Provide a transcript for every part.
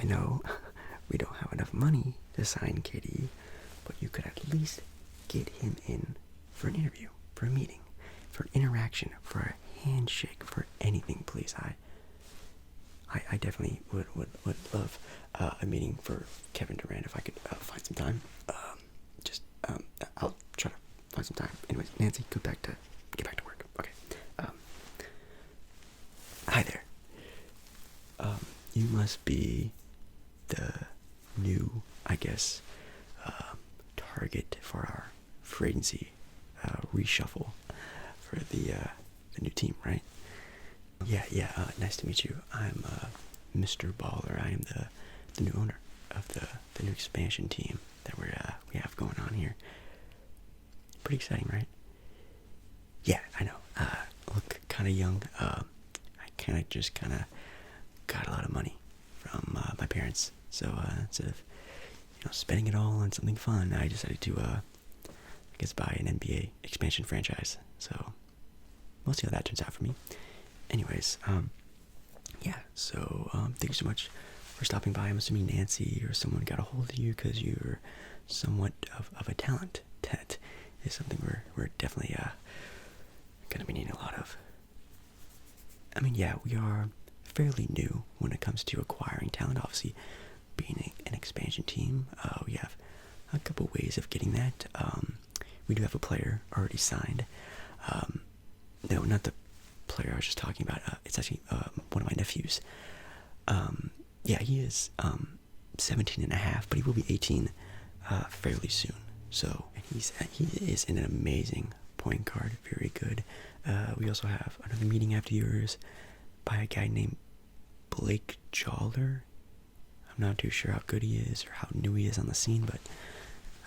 know we don't have enough money to sign KD, but you could at least get him in for an interview, for a meeting, for an interaction, for a handshake, for anything, please. I definitely would love a meeting for Kevin Durant if I could find some time. I'll try to find some time. Anyways, Nancy, get back to work. Okay. Hi there. You must be the new, I guess, target for our free agency reshuffle for the new team, right? Yeah. Nice to meet you. I'm Mr. Baller. I am the new owner of the new expansion team that we have going on here. Pretty exciting, right? Yeah, I know. Look kind of young. I just got a lot of money from my parents. So instead of spending it all on something fun, I decided to I guess buy an NBA expansion franchise. So we'll see how that turns out for me. Anyways, yeah. So thank you so much for stopping by. I'm assuming Nancy or someone got a hold of you because you're somewhat of a talent. That is something we're definitely gonna be needing a lot of. I mean, yeah, we are fairly new when it comes to acquiring talent. Obviously, being an expansion team, we have a couple ways of getting that. We do have a player already signed. No, not the player I was just talking about. It's actually one of my nephews. Yeah, he is 17 and a half, but he will be 18 fairly soon. So he is an amazing point guard, very good. We also have another meeting after yours by a guy named Blake Jolder. I'm not too sure how good he is or how new he is on the scene, but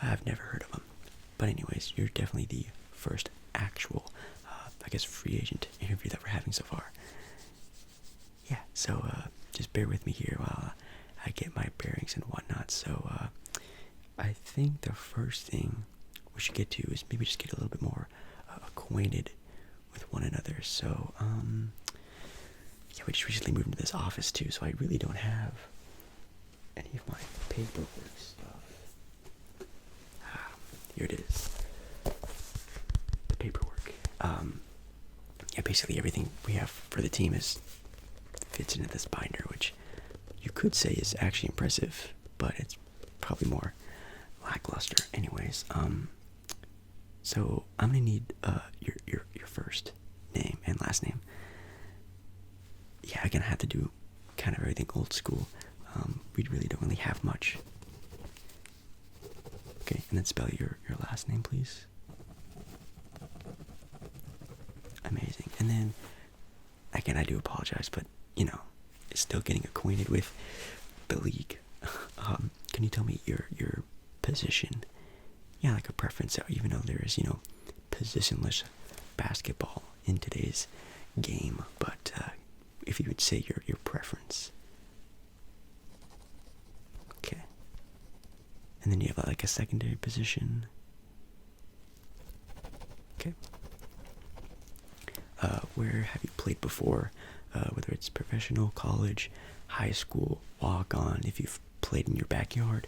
I've never heard of him. But anyways, you're definitely the first actual, I guess, free agent interview that we're having so far. Yeah, so just bear with me here while I get my bearings and whatnot. So I think the first thing we should get to is maybe just get a little bit more acquainted with one another. So yeah, we just recently moved into this office too, so I really don't have any of my paperwork stuff. Here it is. The paperwork. Yeah, basically everything we have for the team fits into this binder, which you could say is actually impressive, but it's probably more lackluster. Anyways, so I'm gonna need your first name and last name. Yeah, I'm gonna have to do kind of everything old school. We really don't really have much. Okay, and then spell your last name, please. Amazing. And then, again, I do apologize, but, it's still getting acquainted with the league. Can you tell me your position? Yeah, like a preference, even though there is, positionless basketball in today's game. But if you would say your preference. Okay. And then you have like a secondary position. Okay. Where have you played before? Whether it's professional, college, high school, walk-on, if you've played in your backyard,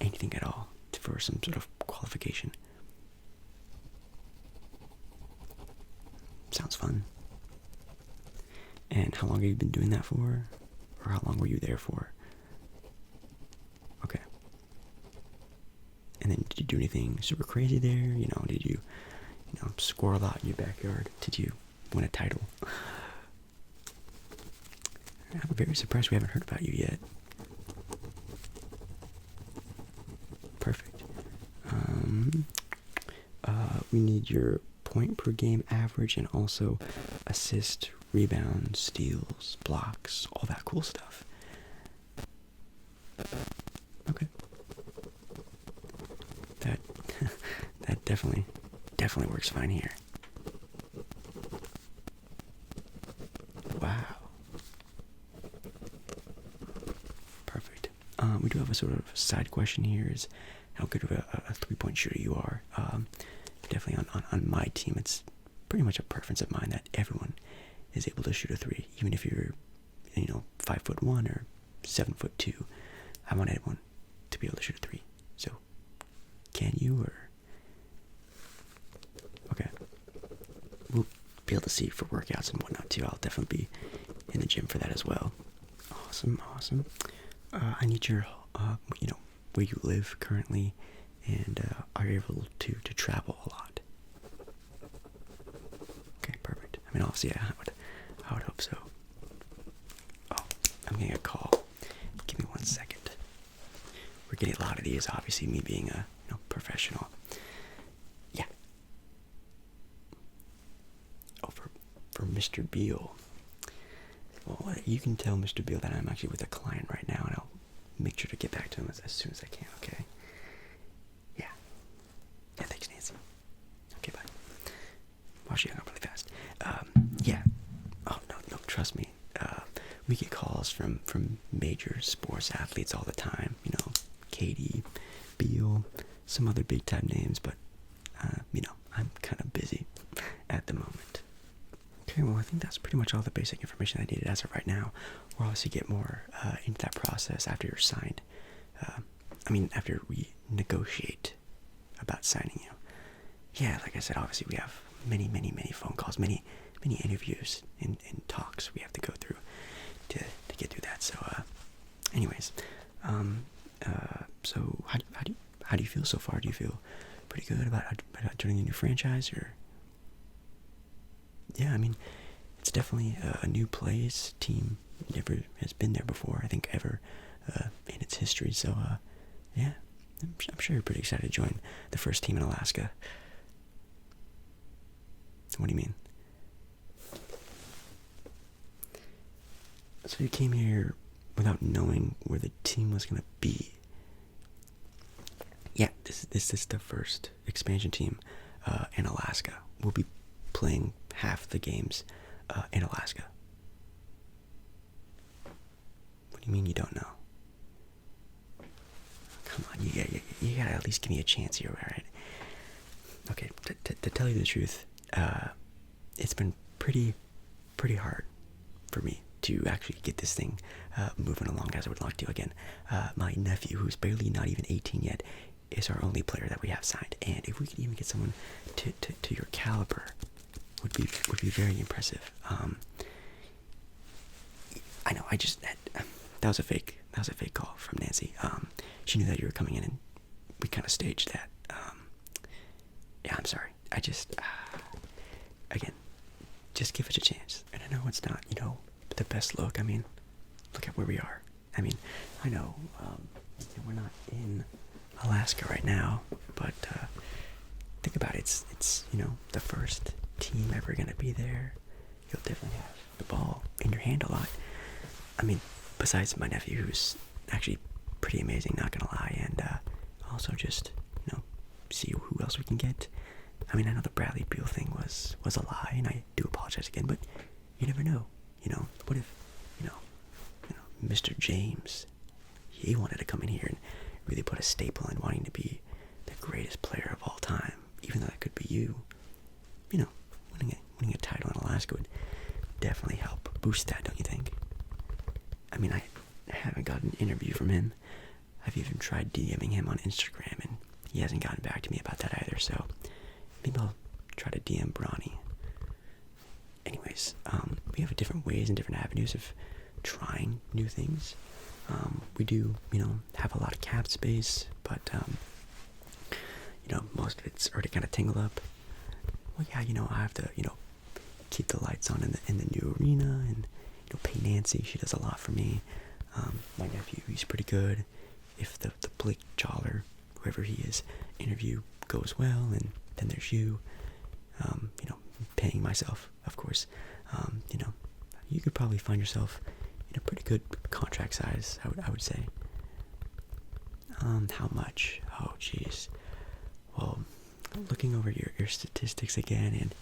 anything at all for some sort of qualification. Sounds fun. And how long have you been doing that for? Or how long were you there for? Okay. And then did you do anything super crazy there? Did you, score a lot in your backyard? Did you win a title? I'm very surprised we haven't heard about you yet. Perfect. We need your point per game average and also assist, rebounds, steals, blocks, all that cool stuff. Okay. That definitely works fine here. Wow. Perfect. We do have a sort of side question here, is how good of a three-point shooter you are. Definitely on my team, it's pretty much a preference of mine that everyone is able to shoot a three, even if you're 5'1" or 7'2". I want anyone to be able to shoot a three. So, can you, or? Okay. We'll be able to see for workouts and whatnot too. I'll definitely be in the gym for that as well. Awesome, awesome. I need your, where you live currently, and are you able to travel a lot? Okay, perfect. I mean, obviously, I would hope so. Oh, I'm getting a call. Give me 1 second. We're getting a lot of these, obviously, me being a professional. Yeah. Oh, for Mr. Beal. Well, you can tell Mr. Beal that I'm actually with a client right now, and I'll make sure to get back to him as soon as I can, okay? Yeah. Yeah, thanks, Nancy. Okay, bye. Wow, she hung up really fast. Yeah. Oh, no, trust me. We get calls from major sports athletes all the time. Katie, Beal, some other big time names, but, I'm kind of busy at the moment. Okay, well, I think that's pretty much all the basic information I needed as of right now. We'll obviously get more into that process after you're signed. After we negotiate about signing you. Yeah, like I said, obviously we have many phone calls, many interviews and talks we have to go through to get through that. So, anyways, so how do you feel so far? Do you feel pretty good about joining a new franchise, or? Yeah, it's definitely a new place. Team never has been there before, I think, ever in its history. So, yeah, I'm sure you're pretty excited to join the first team in Alaska. What do you mean? So you came here without knowing where the team was going to be. Yeah, this is the first expansion team in Alaska. We'll be playing half the games in Alaska. What do you mean you don't know? Come on, you gotta at least give me a chance here, alright? Okay, to tell you the truth, it's been pretty hard for me to actually get this thing moving along as I would like to. Again, my nephew, who's barely not even 18 yet, is our only player that we have signed, and if we could even get someone to your caliber, would be very impressive. I know, that was a fake call from Nancy. She knew that you were coming in, and we kind of staged that. Yeah, I'm sorry. Again, just give it a chance. And I know it's not, the best look. Look at where we are. I know, we're not in Alaska right now, but think about it. It's the first team ever gonna be there. You'll definitely have the ball in your hand a lot. Besides my nephew, who's actually pretty amazing, not gonna lie, and also just see who else we can get. I know the Bradley Beal thing was a lie, and I do apologize again, but you never know. What if Mr. James, he wanted to come in here and really put a staple in wanting to be the greatest player of all time, even though that could be you. Winning a title in Alaska would definitely help boost that, don't you think? I haven't gotten an interview from him. I've even tried DMing him on Instagram, and he hasn't gotten back to me about that either, so maybe I'll try to DM Bronny. Anyways, we have different ways and different avenues of trying new things. We do, have a lot of cap space, but, most of it's already kind of tingled up. Well, yeah, I have to, keep the lights on in the new arena, and, pay Nancy. She does a lot for me. My nephew, he's pretty good. If the Blake Jollar, whoever he is, interview goes well, and then there's you, paying myself, of course. You could probably find yourself in a pretty good contract size, I would say. How much? Oh, jeez. Well, looking over your statistics again, and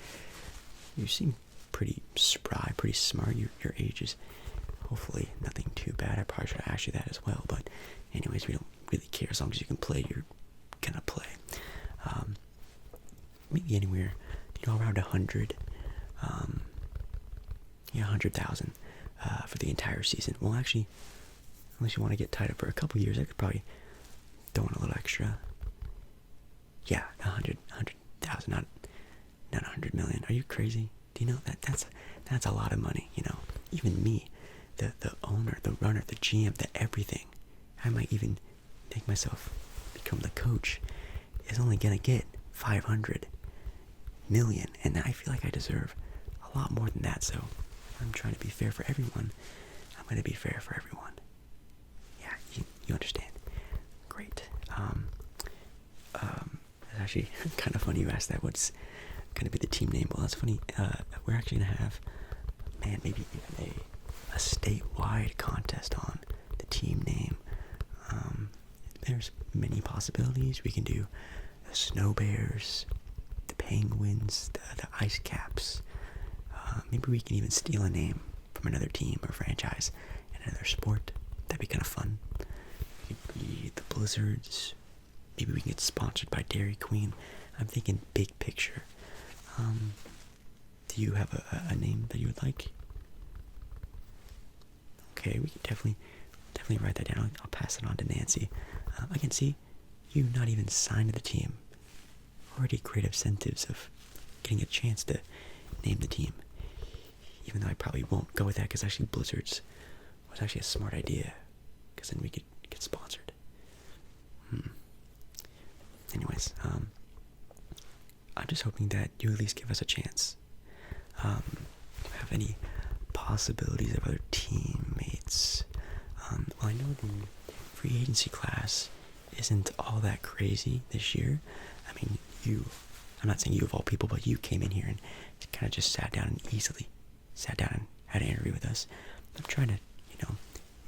you seem pretty spry, pretty smart. Your age is hopefully nothing too bad. I probably should ask you that as well, but anyways, we don't really care. As long as you can play, you're gonna play. Maybe anywhere, around 100, 100,000 for the entire season. Well, actually, unless you want to get tied up for a couple years, I could probably throw in a little extra. Yeah, 100,000, not 100 million. Are you crazy? Do you know that's a lot of money? You know, even me, the owner, the runner, the GM, the everything. I might even make myself become the coach. Is only gonna get 500 million, and I feel like I deserve a lot more than that. So I'm trying to be fair for everyone. I'm gonna be fair for everyone. Yeah, you understand. Great. It's actually kind of funny you asked that. What's gonna be the team name? Well, that's funny. We're actually gonna have, man, maybe even a statewide contest on the team name. There's many possibilities. We can do the Snow Bears, the Penguins, the Ice Caps. Maybe we can even steal a name from another team or franchise in another sport. That'd be kind of fun. We could be the Blizzards. Maybe we can get sponsored by Dairy Queen. I'm thinking big picture. Do you have a name that you would like? Okay, we can definitely write that down. I'll pass it on to Nancy. I can see you not even signed to the team. Already great incentives of getting a chance to name the team. Even though I probably won't go with that, because actually Blizzards was actually a smart idea, because then we could get sponsored. Anyways, I'm just hoping that you at least give us a chance. Do you have any possibilities of other teammates? Well, I know the free agency class isn't all that crazy this year. I mean, I'm not saying you of all people, but you came in here and kind of just sat down and had an interview with us. I'm trying to,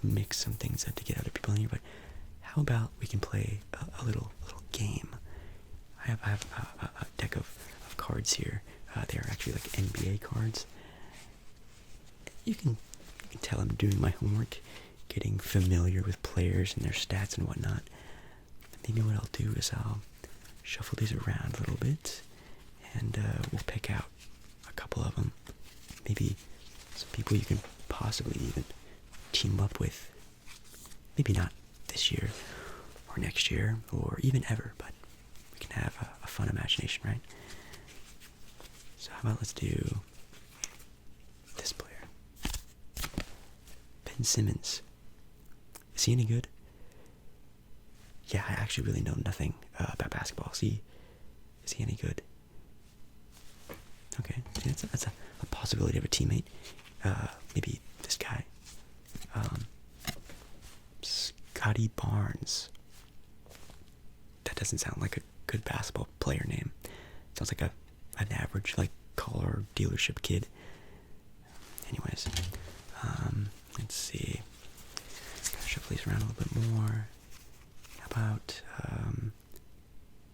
mix some things up to get other people in here, but how about we can play a little game? I have a deck of cards here. They are actually like NBA cards. You can tell I'm doing my homework, getting familiar with players and their stats and whatnot. Maybe what I'll do is I'll shuffle these around a little bit, and we'll pick out a couple of them. Maybe some people you can possibly even team up with. Maybe not this year or next year or even ever, but we can have a fun imagination, right? So how about let's do this player. Ben Simmons. Is he any good? Yeah, I actually really know nothing about basketball. Is he any good? Okay, yeah, that's a possibility of a teammate. Maybe this guy. Scotty Barnes. That doesn't sound like a good basketball player name. Sounds like an average, like, car dealership kid. Anyways, let's see. Gotta shuffle these around a little bit more. How about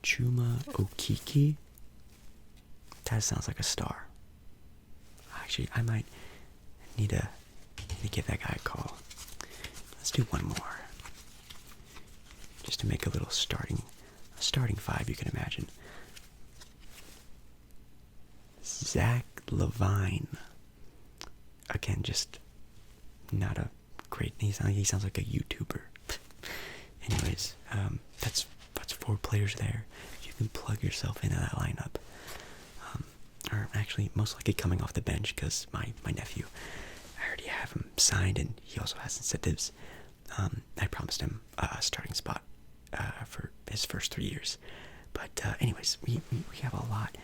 Chuma Okiki? That sounds like a star. Actually, I might need to give that guy a call. Let's do one more, just to make a little starting five. You can imagine. Zach Levine. Again, just not a great. He sounds like a YouTuber. Anyways, that's 4 players there. You can plug yourself into that lineup. Or actually, most likely coming off the bench, because my nephew, I already have him signed, and he also has incentives. I promised him a starting spot for his first 3 years. But anyways, we have a lot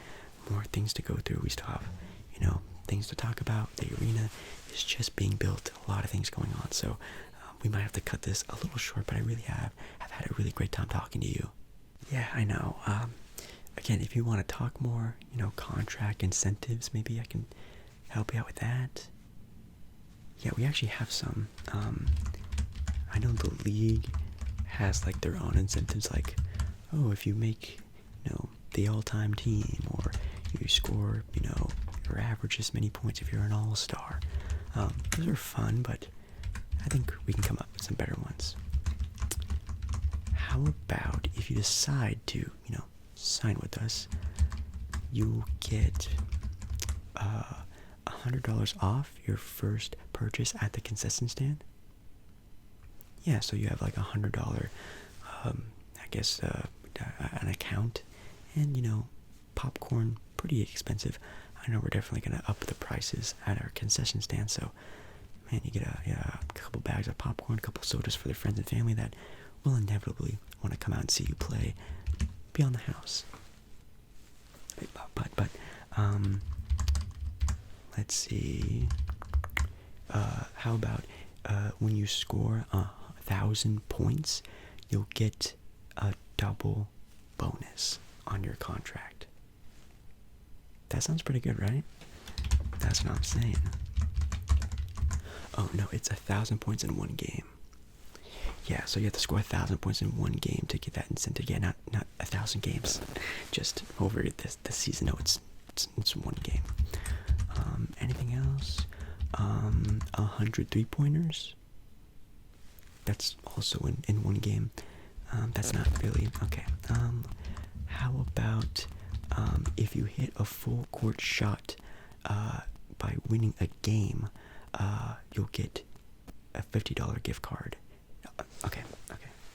more things to go through. We still have, things to talk about. The arena is just being built. A lot of things going on. So we might have to cut this a little short, but I really have had a really great time talking to you. Yeah, I know. Again, if you want to talk more, contract incentives, maybe I can help you out with that. Yeah, we actually have some. I know the league has like their own incentives, like, oh, if you make, the all-time team, or you score, or average this many points if you're an all-star. Those are fun, but I think we can come up with some better ones. How about if you decide to, sign with us, you get $100 off your first purchase at the concession stand. Yeah, so you have like $100, I guess, an account, and popcorn, pretty expensive. I know we're definitely gonna up the prices at our concession stand, so man, you get a couple bags of popcorn, a couple sodas for the friends and family that will inevitably want to come out and see you play beyond the house. But let's see. How about when you score 1,000 points, you'll get a double bonus on your contract. That sounds pretty good, right? That's what I'm saying. Oh no, it's 1,000 points in one game. Yeah, so you have to score 1,000 points in one game to get that incentive. Yeah, not 1,000 games, just over this season. No, it's one game. Anything else? 100 3-pointers. That's also in one game. That's not really okay. How about if you hit a full court shot by winning a game, you'll get a $50 gift card. Okay,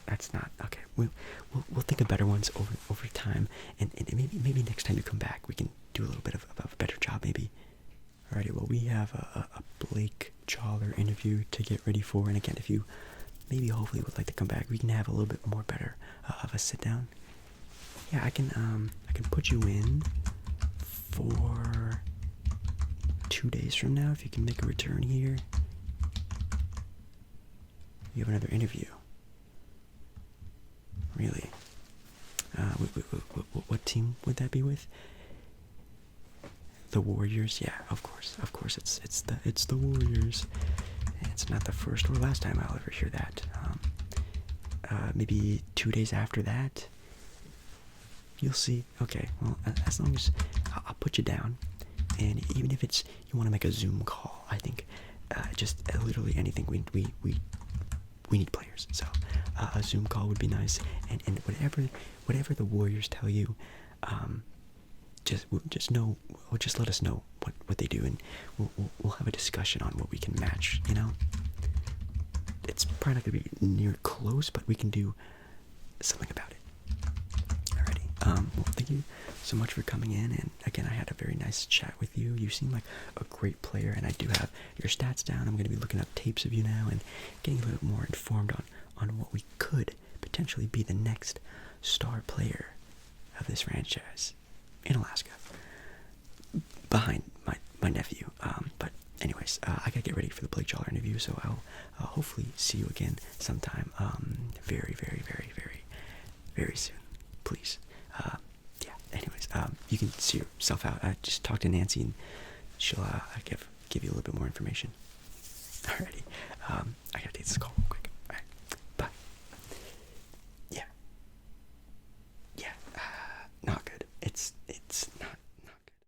that's not okay. We'll think of better ones over time, and maybe next time you come back, we can do a little bit of a better job, maybe. Alrighty, well, we have a Blake Jawler interview to get ready for, and again, if you maybe hopefully would like to come back, we can have a little bit more better of a sit down. Yeah, I can put you in for 2 days from now if you can make a return here. You have another interview. Really? What team would that be with? The Warriors? Yeah, of course. It's the Warriors. It's not the first or last time I'll ever hear that. Maybe 2 days after that, you'll see. Okay, well, as long as I'll put you down, and even if it's you want to make a Zoom call, I think just literally anything we need players. So a Zoom call would be nice, and whatever the Warriors tell you, just know, or just let us know what they do, and we'll have a discussion on what we can match. It's probably not gonna be near close, but we can do something about it. Alrighty. Well, thank you so much for coming in, and again, I had a very nice chat with you. You seem like a great player, and I do have your stats down. I'm going to be looking up tapes of you now and getting a little bit more informed on what we could potentially be the next star player of this franchise in Alaska, behind my nephew. But anyways, I gotta get ready for the Blake Jawler interview, so I'll hopefully see you again sometime very, very, very, very, very soon. Please. Yeah, anyways, you can see yourself out. Just talk to Nancy, and she'll give you a little bit more information. Alrighty, I gotta take this call real quick.